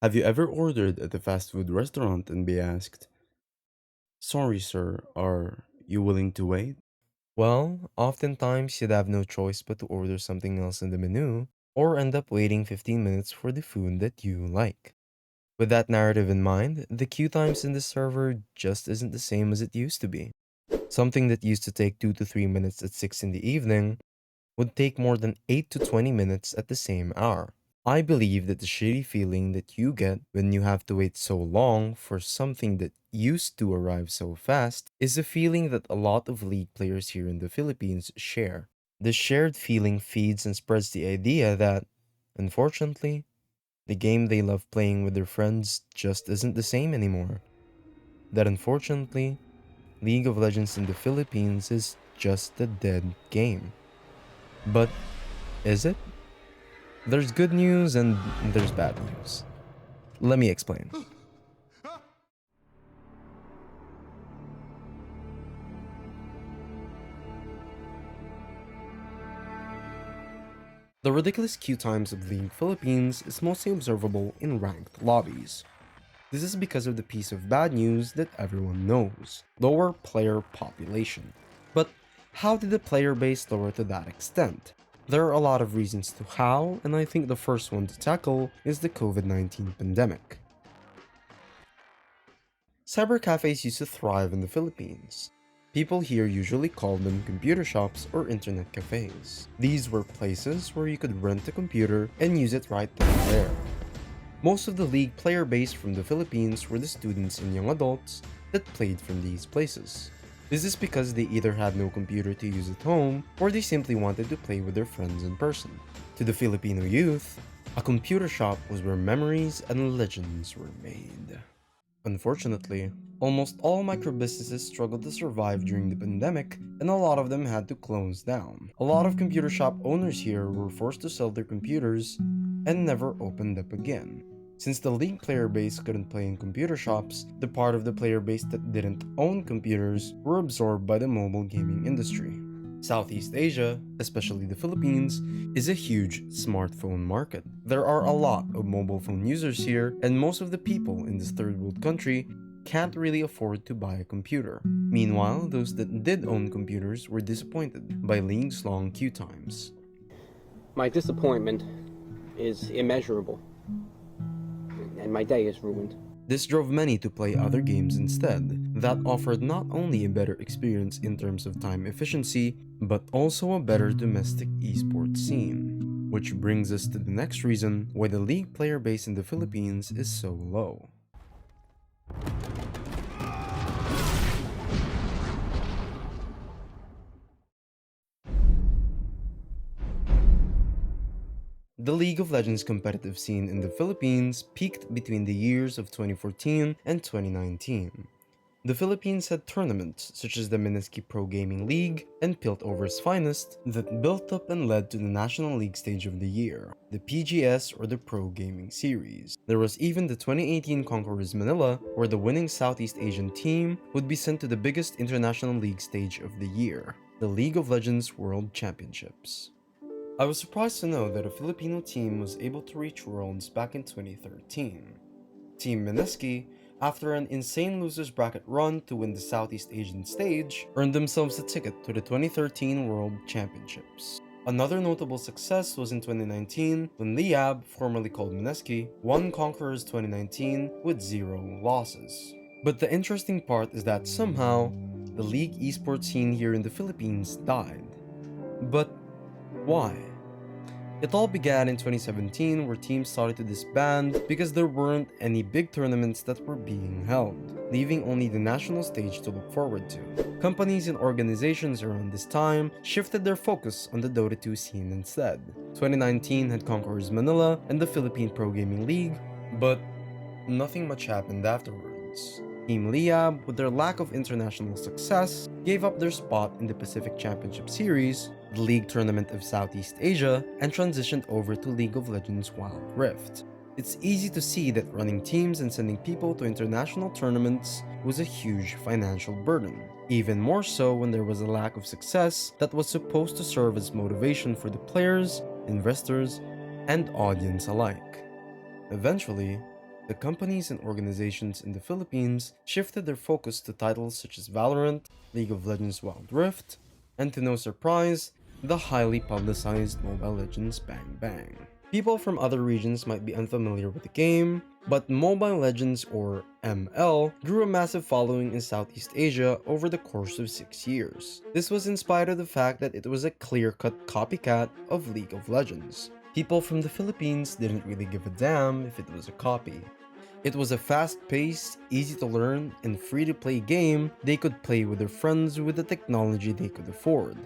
Have you ever ordered at a fast food restaurant and be asked, "Sorry, sir, are you willing to wait?" Well, oftentimes you'd have no choice but to order something else in the menu, or end up waiting 15 minutes for the food that you like. With that narrative in mind, the queue times in the server just isn't the same as it used to be. Something that used to take 2 to 3 minutes at 6 in the evening would take more than 8 to 20 minutes at the same hour. I believe that the shitty feeling that you get when you have to wait so long for something that used to arrive so fast is a feeling that a lot of League players here in the Philippines share. The shared feeling feeds and spreads the idea that, unfortunately, the game they love playing with their friends just isn't the same anymore. That unfortunately, League of Legends in the Philippines is just a dead game. But is it? There's good news and there's bad news. Let me explain. The ridiculous queue times of League Philippines is mostly observable in ranked lobbies. This is because of the piece of bad news that everyone knows: lower player population. But how did the player base lower to that extent? There are a lot of reasons to how, and I think the first one to tackle is the COVID-19 pandemic. Cybercafes used to thrive in the Philippines. People here usually called them computer shops or internet cafes. These were places where you could rent a computer and use it right then and there. Most of the league player base from the Philippines were the students and young adults that played from these places. This is because they either had no computer to use at home or they simply wanted to play with their friends in person. To the Filipino youth, a computer shop was where memories and legends were made. Unfortunately, almost all microbusinesses struggled to survive during the pandemic, and a lot of them had to close down. A lot of computer shop owners here were forced to sell their computers and never opened up again. Since the league player base couldn't play in computer shops, the part of the player base that didn't own computers were absorbed by the mobile gaming industry. Southeast Asia, especially the Philippines, is a huge smartphone market. There are a lot of mobile phone users here, and most of the people in this third world country can't really afford to buy a computer. Meanwhile, those that did own computers were disappointed by League's long queue times. My disappointment is immeasurable, and my day is ruined. This drove many to play other games instead, that offered not only a better experience in terms of time efficiency, but also a better domestic esports scene. Which brings us to the next reason why the league player base in the Philippines is so low. The League of Legends competitive scene in the Philippines peaked between the years of 2014 and 2019. The Philippines had tournaments such as the Miniski Pro Gaming League and Piltover's Finest that built up and led to the National League stage of the year, the PGS or the Pro Gaming Series. There was even the 2018 Conquerors Manila, where the winning Southeast Asian team would be sent to the biggest international league stage of the year, the League of Legends World Championships. I was surprised to know that a Filipino team was able to reach Worlds back in 2013. Team Miniski, after an insane losers bracket run to win the Southeast Asian stage, earned themselves a ticket to the 2013 World Championships. Another notable success was in 2019 when Liab, formerly called Miniski, won Conquerors 2019 with 0 losses. But the interesting part is that somehow, the league esports scene here in the Philippines died. But why? It all began in 2017, where teams started to disband because there weren't any big tournaments that were being held, leaving only the national stage to look forward to. Companies and organizations around this time shifted their focus on the Dota 2 scene instead. 2019 had Conquerors Manila and the Philippine Pro Gaming League, but nothing much happened afterwards. Team Liab, with their lack of international success, gave up their spot in the Pacific Championship Series, the League Tournament of Southeast Asia, and transitioned over to League of Legends Wild Rift. It's easy to see that running teams and sending people to international tournaments was a huge financial burden, even more so when there was a lack of success that was supposed to serve as motivation for the players, investors, and audience alike. Eventually, the companies and organizations in the Philippines shifted their focus to titles such as Valorant, League of Legends Wild Rift, and to no surprise, the highly publicized Mobile Legends Bang Bang. People from other regions might be unfamiliar with the game, but Mobile Legends, or ML, grew a massive following in Southeast Asia over the course of 6 years. This was in spite of the fact that it was a clear-cut copycat of League of Legends. People from the Philippines didn't really give a damn if it was a copy. It was a fast-paced, easy-to-learn, and free-to-play game they could play with their friends with the technology they could afford.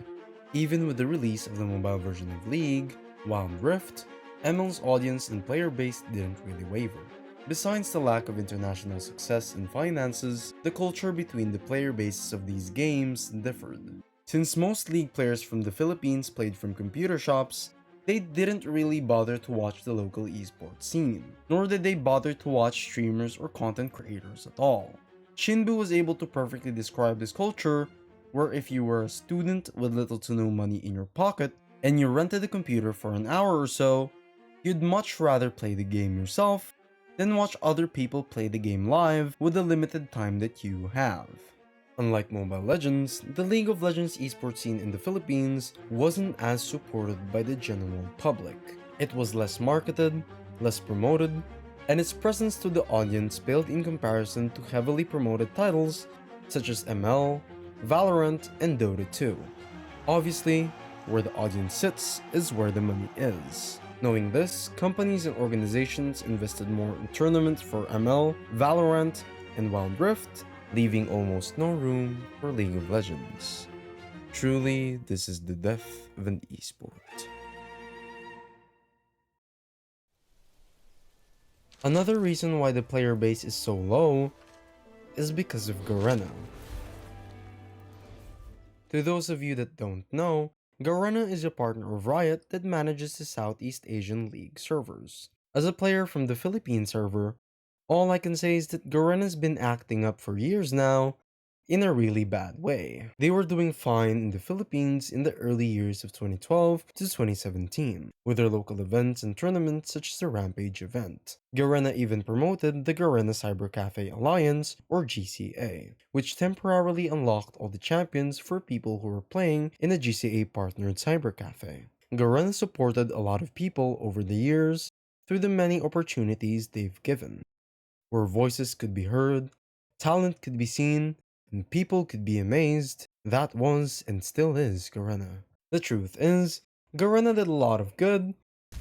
Even with the release of the mobile version of League, Wild Rift, ML's audience and player base didn't really waver. Besides the lack of international success and finances, the culture between the player bases of these games differed. Since most League players from the Philippines played from computer shops, they didn't really bother to watch the local eSport scene, nor did they bother to watch streamers or content creators at all. Shinbu was able to perfectly describe this culture, where if you were a student with little to no money in your pocket, and you rented a computer for an hour or so, you'd much rather play the game yourself than watch other people play the game live with the limited time that you have. Unlike Mobile Legends, the League of Legends esports scene in the Philippines wasn't as supported by the general public. It was less marketed, less promoted, and its presence to the audience paled in comparison to heavily promoted titles such as ML, Valorant, and Dota 2. Obviously, where the audience sits is where the money is. Knowing this, companies and organizations invested more in tournaments for ML, Valorant, and Wild Rift, leaving almost no room for League of Legends. Truly, this is the death of an esport. Another reason why the player base is so low is because of Garena. To those of you that don't know, Garena is a partner of Riot that manages the Southeast Asian League servers. As a player from the Philippine server, all I can say is that Garena's been acting up for years now, in a really bad way. They were doing fine in the Philippines in the early years of 2012 to 2017, with their local events and tournaments such as the Rampage event. Garena even promoted the Garena Cybercafe Alliance, or GCA, which temporarily unlocked all the champions for people who were playing in a GCA-partnered cybercafe. Garena supported a lot of people over the years through the many opportunities they've given, where voices could be heard, talent could be seen, and people could be amazed. That was and still is Garena. The truth is, Garena did a lot of good,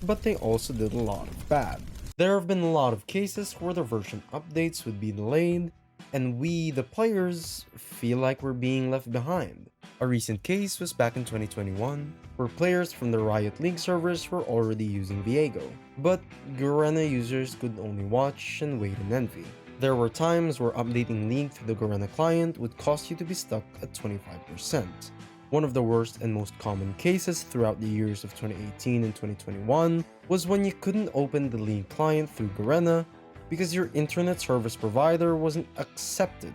but they also did a lot of bad. There have been a lot of cases where the version updates would be delayed, and we, the players, feel like we're being left behind. A recent case was back in 2021, where players from the Riot League servers were already using Viego, but Garena users could only watch and wait in envy. There were times where updating League through the Garena client would cost you to be stuck at 25%. One of the worst and most common cases throughout the years of 2018 and 2021 was when you couldn't open the League client through Garena because your internet service provider wasn't accepted,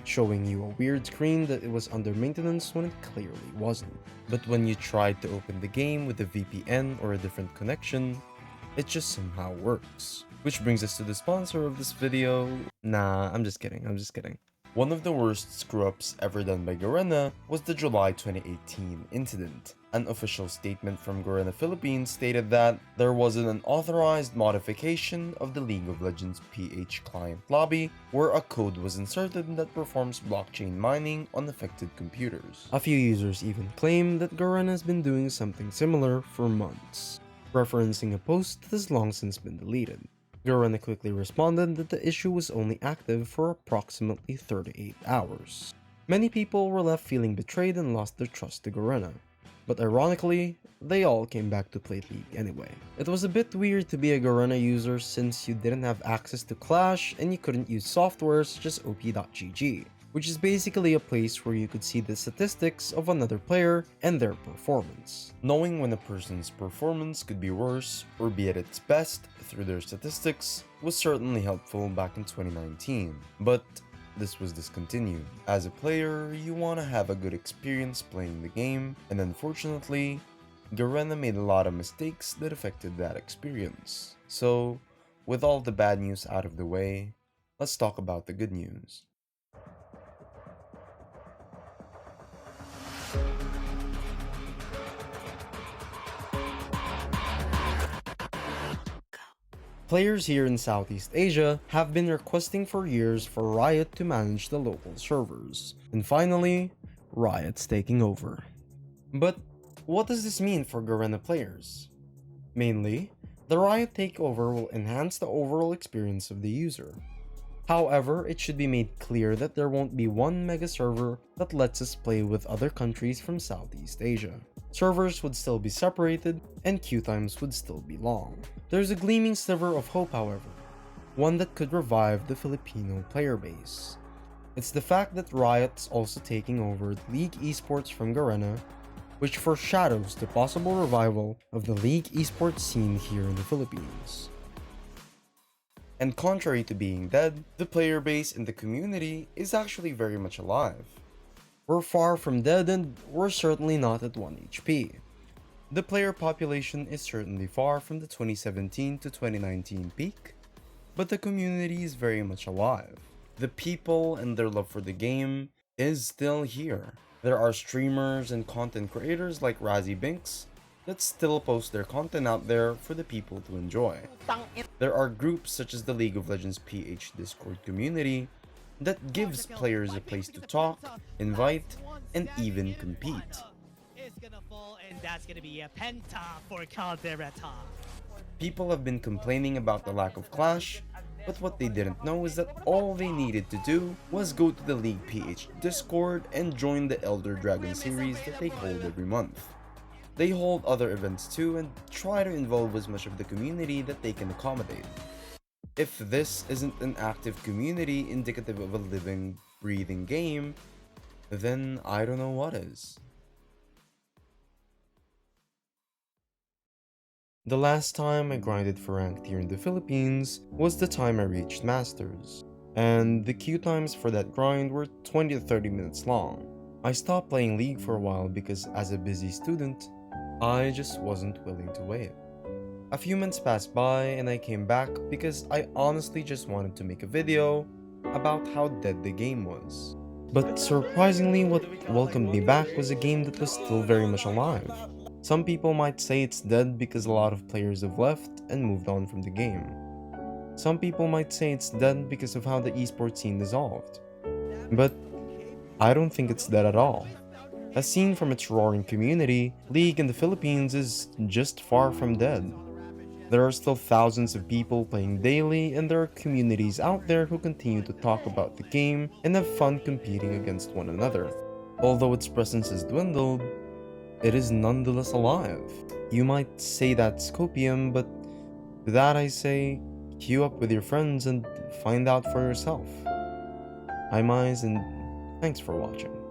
showing you a weird screen that it was under maintenance when it clearly wasn't. But when you tried to open the game with a VPN or a different connection, it just somehow works. Which brings us to the sponsor of this video. Nah, I'm just kidding. One of the worst screw-ups ever done by Garena was the July 2018 incident. An official statement from Garena Philippines stated that there was an unauthorized modification of the League of Legends PH client lobby where a code was inserted that performs blockchain mining on affected computers. A few users even claim that Garena has been doing something similar for months, referencing a post that has long since been deleted. Garena quickly responded that the issue was only active for approximately 38 hours. Many people were left feeling betrayed and lost their trust to Garena, but ironically, they all came back to play League anyway. It was a bit weird to be a Garena user since you didn't have access to Clash and you couldn't use software such as op.gg, which is basically a place where you could see the statistics of another player and their performance. Knowing when a person's performance could be worse or be at its best through their statistics was certainly helpful back in 2019, but this was discontinued. As a player, you want to have a good experience playing the game, and unfortunately, Garena made a lot of mistakes that affected that experience. So, with all the bad news out of the way, let's talk about the good news. Players here in Southeast Asia have been requesting for years for Riot to manage the local servers, and finally, Riot's taking over. But what does this mean for Garena players? Mainly, the Riot takeover will enhance the overall experience of the user. However, it should be made clear that there won't be one mega server that lets us play with other countries from Southeast Asia. Servers would still be separated, and queue times would still be long. There's a gleaming sliver of hope, however, one that could revive the Filipino player base. It's the fact that Riot's also taking over the League eSports from Garena, which foreshadows the possible revival of the League eSports scene here in the Philippines. And contrary to being dead, the player base in the community is actually very much alive. We're far from dead, and we're certainly not at 1 HP. The player population is certainly far from the 2017 to 2019 peak, but the community is very much alive. The people and their love for the game is still here. There are streamers and content creators like Razzie Binks that still post their content out there for the people to enjoy. There are groups such as the League of Legends PH Discord community that gives players a place to talk, invite, and even compete. People have been complaining about the lack of clash, but what they didn't know is that all they needed to do was go to the League PH Discord and join the Elder Dragon series that they hold every month. They hold other events too and try to involve as much of the community that they can accommodate. If this isn't an active community indicative of a living, breathing game, then I don't know what is. The last time I grinded for ranked here in the Philippines was the time I reached Masters, and the queue times for that grind were 20 to 30 minutes long. I stopped playing League for a while because as a busy student, I just wasn't willing to wait. A few months passed by and I came back because I honestly just wanted to make a video about how dead the game was. But surprisingly, what welcomed me back was a game that was still very much alive. Some people might say it's dead because a lot of players have left and moved on from the game. Some people might say it's dead because of how the esports scene dissolved. But I don't think it's dead at all. As seen from its roaring community, League in the Philippines is just far from dead. There are still thousands of people playing daily, and there are communities out there who continue to talk about the game and have fun competing against one another. Although its presence has dwindled, it is nonetheless alive. You might say that's copium, but to that I say, queue up with your friends and find out for yourself. I'm Eyes, and thanks for watching.